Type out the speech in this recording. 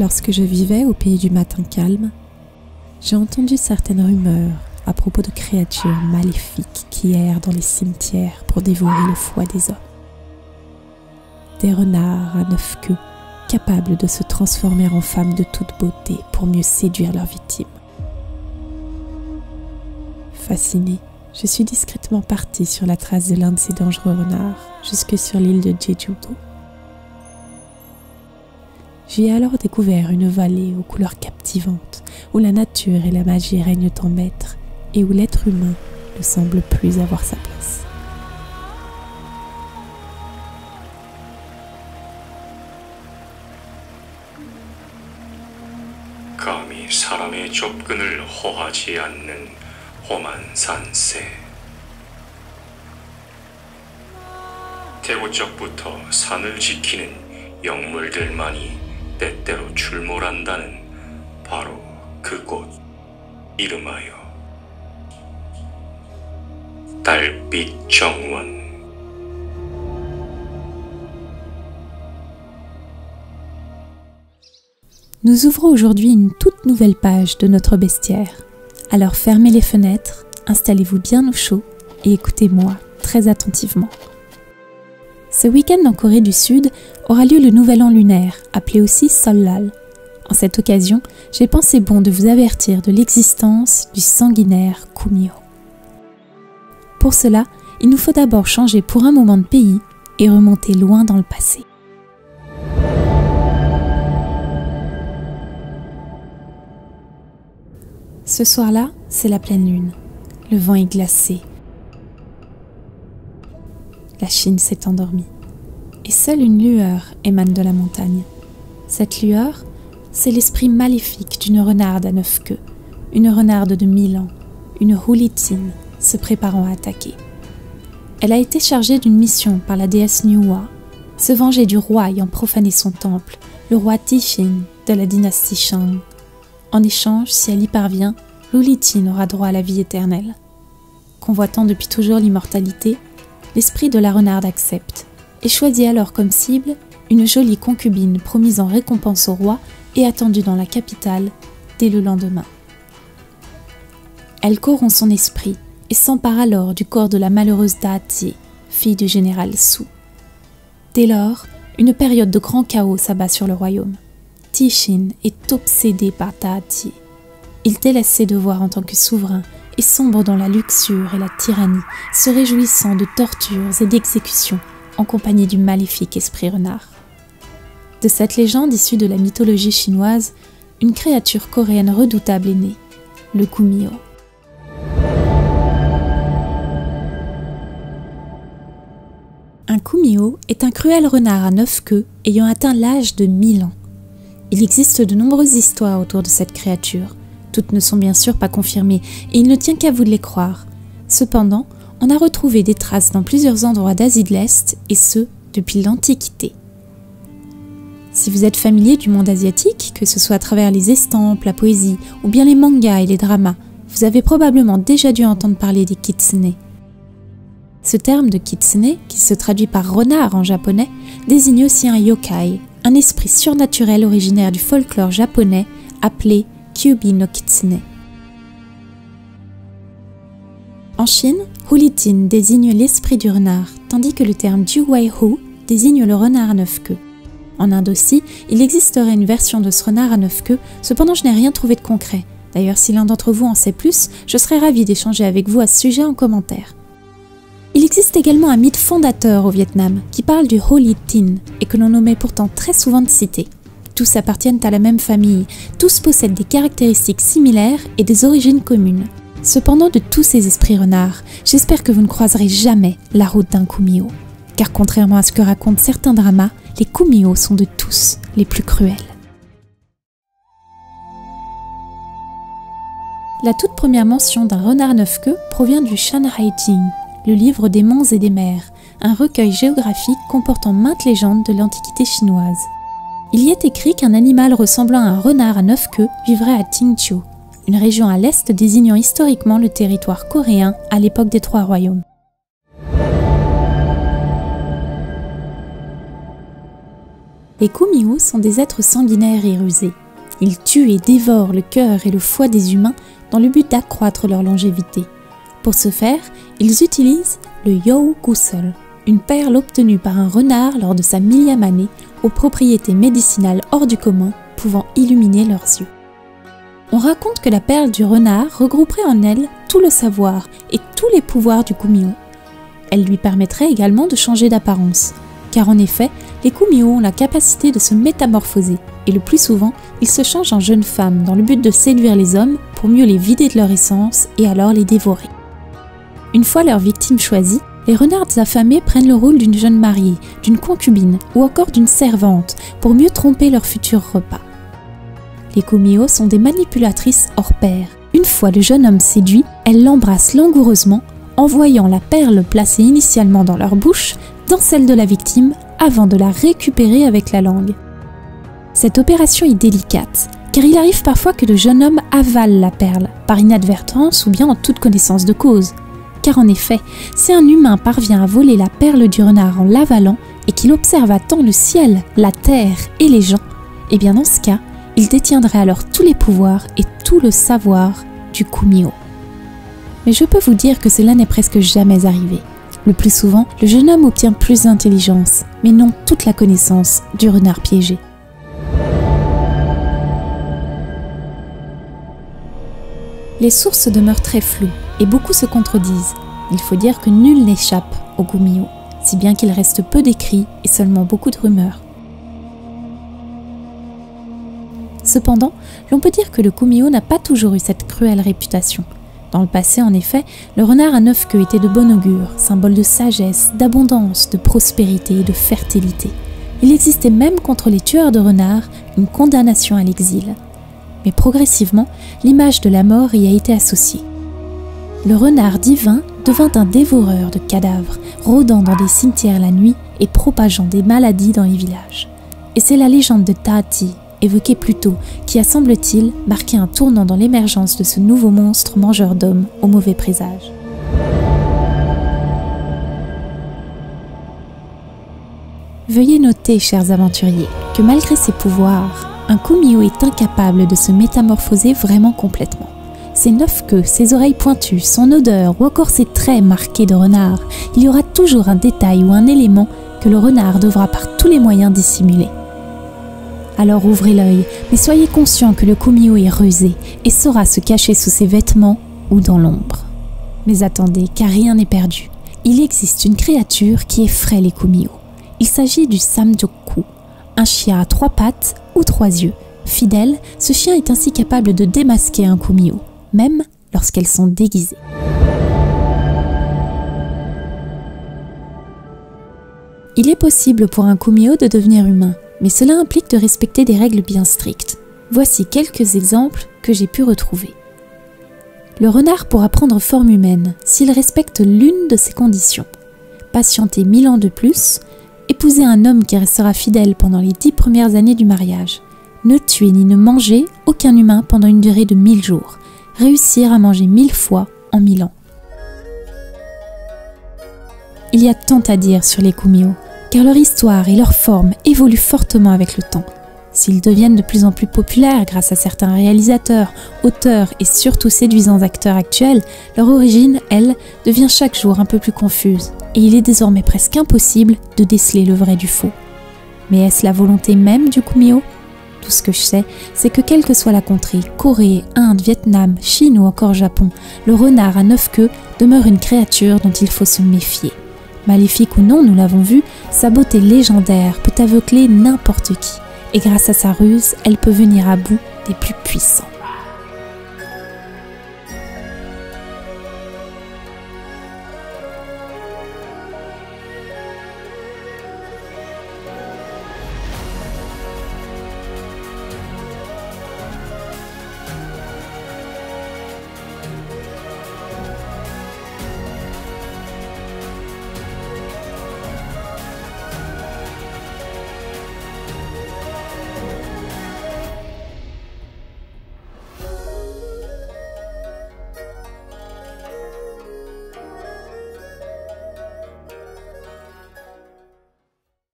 Lorsque je vivais au pays du matin calme, j'ai entendu certaines rumeurs à propos de créatures maléfiques qui errent dans les cimetières pour dévorer le foie des hommes. Des renards à 9 queues capables de se transformer en femmes de toute beauté pour mieux séduire leurs victimes. Fasciné, je suis discrètement partie sur la trace de l'un de ces dangereux renards jusque sur l'île de Jeju-do. J'y ai alors découvert une vallée aux couleurs captivantes, où la nature et la magie règnent en maître et où l'être humain ne semble plus avoir sa place. 감히 사람의 접근을 허하지 않는 험한 산세. 태고적부터 산을 지키는 영물들만이 때때로 출몰한다는 바로 그곳, 이름하여 달빛 정원. Nous ouvrons aujourd'hui une toute nouvelle page de notre bestiaire. Alors fermez les fenêtres, installez-vous bien au chaud et écoutez-moi très attentivement. Ce week-end en Corée du Sud aura lieu le Nouvel An lunaire, appelé aussi Seollal. En cette occasion, j'ai pensé bon de vous avertir de l'existence du sanguinaire Kumyo. Pour cela, il nous faut d'abord changer pour un moment de pays et remonter loin dans le passé. Ce soir-là, c'est la pleine lune. Le vent est glacé. La Chine s'est endormie. Et seule une lueur émane de la montagne. Cette lueur, c'est l'esprit maléfique d'une renarde à 9 queues, une renarde de 1000 ans, une Hulitin se préparant à attaquer. Elle a été chargée d'une mission par la déesse Nyuwa, se venger du roi ayant profané son temple, le roi Tifin de la dynastie Shang. En échange, si elle y parvient, l'Hulitin aura droit à la vie éternelle. Convoitant depuis toujours l'immortalité, l'esprit de la renarde accepte et choisit alors comme cible une jolie concubine promise en récompense au roi et attendue dans la capitale dès le lendemain. Elle corrompt son esprit et s'empare alors du corps de la malheureuse Dati, fille du général Su. Dès lors, une période de grand chaos s'abat sur le royaume. Tifin est obsédé par Dati. Il délaisse ses devoirs en tant que souverain et sombre dans la luxure et la tyrannie, se réjouissant de tortures et d'exécutions en compagnie du maléfique esprit renard. De cette légende issue de la mythologie chinoise, une créature coréenne redoutable est née, le Kumyo. Un Kumyo est un cruel renard à 9 queues ayant atteint l'âge de 1000 ans. Il existe de nombreuses histoires autour de cette créature. Toutes ne sont bien sûr pas confirmées et il ne tient qu'à vous de les croire. Cependant, on a retrouvé des traces dans plusieurs endroits d'Asie de l'Est et ce, depuis l'Antiquité. Si vous êtes familier du monde asiatique, que ce soit à travers les estampes, la poésie ou bien les mangas et les dramas, vous avez probablement déjà dû entendre parler des kitsune. Ce terme de kitsune, qui se traduit par renard en japonais, désigne aussi un yokai, un esprit surnaturel originaire du folklore japonais appelé Kyubi no Kitsune. En Chine, Hulitin désigne l'esprit du renard, tandis que le terme Juweihu désigne le renard à 9 queues. En Inde aussi, il existerait une version de ce renard à 9 queues, cependant je n'ai rien trouvé de concret. D'ailleurs, si l'un d'entre vous en sait plus, je serais ravie d'échanger avec vous à ce sujet en commentaire. Il existe également un mythe fondateur au Vietnam qui parle du Hulitin et que l'on omet pourtant très souvent de citer. Tous appartiennent à la même famille, tous possèdent des caractéristiques similaires et des origines communes. Cependant, de tous ces esprits renards, j'espère que vous ne croiserez jamais la route d'un Kumyo. Car contrairement à ce que racontent certains dramas, les Kumyo sont de tous les plus cruels. La toute première mention d'un renard 9 queues provient du Shanhai Jing, le livre des monts et des mers, un recueil géographique comportant maintes légendes de l'Antiquité chinoise. Il y est écrit qu'un animal ressemblant à un renard à 9 queues vivrait à Tingqiu, une région à l'est désignant historiquement le territoire coréen à l'époque des Trois Royaumes. Les Kumiho sont des êtres sanguinaires et rusés. Ils tuent et dévorent le cœur et le foie des humains dans le but d'accroître leur longévité. Pour ce faire, ils utilisent le You Gusol, une perle obtenue par un renard lors de sa 1000e année, aux propriétés médicinales hors du commun, pouvant illuminer leurs yeux. On raconte que la perle du renard regrouperait en elle tout le savoir et tous les pouvoirs du Kumiho. Elle lui permettrait également de changer d'apparence, car en effet, les Kumiho ont la capacité de se métamorphoser, et le plus souvent, ils se changent en jeunes femmes dans le but de séduire les hommes pour mieux les vider de leur essence et alors les dévorer. Une fois leur victime choisie, les renards affamés prennent le rôle d'une jeune mariée, d'une concubine ou encore d'une servante pour mieux tromper leur futur repas. Les Kumiho sont des manipulatrices hors pair. Une fois le jeune homme séduit, elles l'embrassent langoureusement, envoyant la perle placée initialement dans leur bouche dans celle de la victime avant de la récupérer avec la langue. Cette opération est délicate, car il arrive parfois que le jeune homme avale la perle, par inadvertance ou bien en toute connaissance de cause. Car en effet, si un humain parvient à voler la perle du renard en l'avalant et qu'il observe à temps le ciel, la terre et les gens, eh bien dans ce cas, il détiendrait alors tous les pouvoirs et tout le savoir du Kumiho. Mais je peux vous dire que cela n'est presque jamais arrivé. Le plus souvent, le jeune homme obtient plus d'intelligence, mais non toute la connaissance du renard piégé. Les sources demeurent très floues et beaucoup se contredisent. Il faut dire que nul n'échappe au Kumiho, si bien qu'il reste peu d'écrits et seulement beaucoup de rumeurs. Cependant, l'on peut dire que le Kumiho n'a pas toujours eu cette cruelle réputation. Dans le passé, en effet, le renard à 9 queues était de bon augure, symbole de sagesse, d'abondance, de prospérité et de fertilité. Il existait même contre les tueurs de renards une condamnation à l'exil. Mais progressivement, l'image de la mort y a été associée. Le renard divin devint un dévoreur de cadavres, rôdant dans des cimetières la nuit et propageant des maladies dans les villages. Et c'est la légende de Taati, évoquée plus tôt, qui a, semble-t-il, marqué un tournant dans l'émergence de ce nouveau monstre mangeur d'hommes au mauvais présage. Veuillez noter, chers aventuriers, que malgré ses pouvoirs, un Kumiho est incapable de se métamorphoser vraiment complètement. Ses 9 queues, ses oreilles pointues, son odeur ou encore ses traits marqués de renard, il y aura toujours un détail ou un élément que le renard devra par tous les moyens dissimuler. Alors ouvrez l'œil, mais soyez conscient que le Kumiho est rusé et saura se cacher sous ses vêtements ou dans l'ombre. Mais attendez, car rien n'est perdu. Il existe une créature qui effraie les Kumiho. Il s'agit du Samjokku, un chien à 3 pattes ou 3 yeux. Fidèle, ce chien est ainsi capable de démasquer un Kumiho, même lorsqu'elles sont déguisées. Il est possible pour un Kumiho de devenir humain, mais cela implique de respecter des règles bien strictes. Voici quelques exemples que j'ai pu retrouver. Le renard pourra prendre forme humaine s'il respecte l'une de ces conditions. Patienter 1000 ans de plus, épouser un homme qui restera fidèle pendant les 10 premières années du mariage, ne tuer ni ne manger aucun humain pendant une durée de 1000 jours, réussir à manger 1000 fois en 1000 ans. Il y a tant à dire sur les Kumiho, car leur histoire et leur forme évoluent fortement avec le temps. S'ils deviennent de plus en plus populaires grâce à certains réalisateurs, auteurs et surtout séduisants acteurs actuels, leur origine, elle, devient chaque jour un peu plus confuse, et il est désormais presque impossible de déceler le vrai du faux. Mais est-ce la volonté même du Kumiho ? Tout ce que je sais, c'est que quelle que soit la contrée, Corée, Inde, Vietnam, Chine ou encore Japon, le renard à 9 queues demeure une créature dont il faut se méfier. Maléfique ou non, nous l'avons vu, sa beauté légendaire peut aveugler n'importe qui, et grâce à sa ruse, elle peut venir à bout des plus puissants.